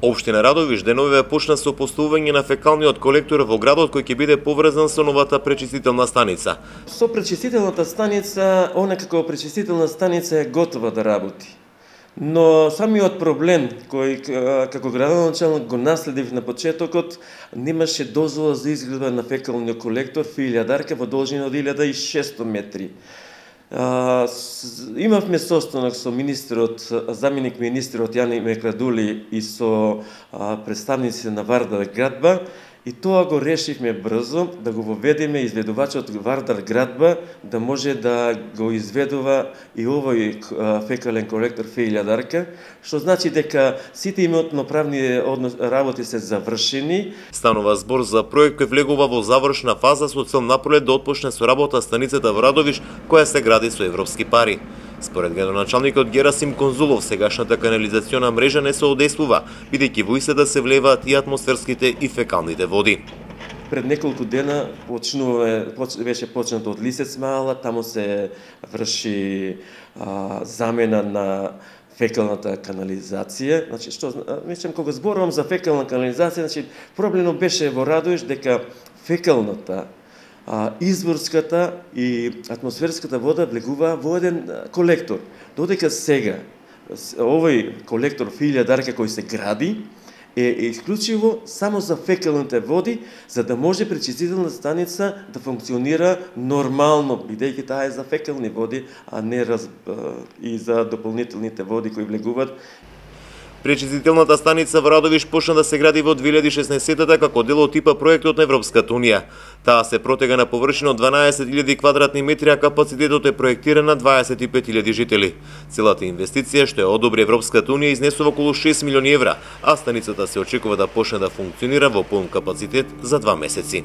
Општина Радовиш деновиве почна со поставување на фекалниот колектор во градот кој ќе биде поврзан со новата пречистителна станица. Со пречистителната станица, она како пречистителна станица е готова да работи. Но самиот проблем кој како градоначалник го наследив на почетокот, немаше дозвола за изградба на фекалниот колектор Филјадарка во должина од 1600 метри. Имавме состанок со министерот, заменик министерот Јани Мекрадули и со представници на Вардар градба, и тоа го решивме брзо да го воведеме изведувачот Вардар градба да може да го изведува и овој фекален колектор Филјадарка, што значи дека сите имотно-правни работи се завршени. Станува збор за проект кој влегува во завршна фаза со цел напролет да отпочне со работа станицата во Радовиш, која се гради со европски пари. Според градоначалникот Герасим Конзулов, сегашната канализациона мрежа не се одействува, бидејќи во истата се влеваат и атмосферските и фекалните води. Пред неколку дена беше почнато од Лисец мала, таму се врши замена на фекалната канализација. Значи, мислам, кога зборувам за фекална канализација, значи, проблемот беше во Радовиш дека фекалната, изворската и атмосферската вода влегува во еден колектор. Додека сега овој колектор Филјадарка кој се гради е исклучиво само за фекалните води, за да може пречистителна станица да функционира нормално, бидејќи таа е за фекални води, а не и за дополнителните води кои влегуваат. Пречистителната станица во Радовиш почна да се гради во 2016-та како дел од типа проектот на Европската унија. Таа се протега на површина од 12.000 квадратни метри, а капацитетот е проектиран на 25.000 жители. Целата инвестиција што ја одобри Европската унија изнесува околу 6 милиони евра, а станицата се очекува да почне да функционира во полн капацитет за 2 месеци.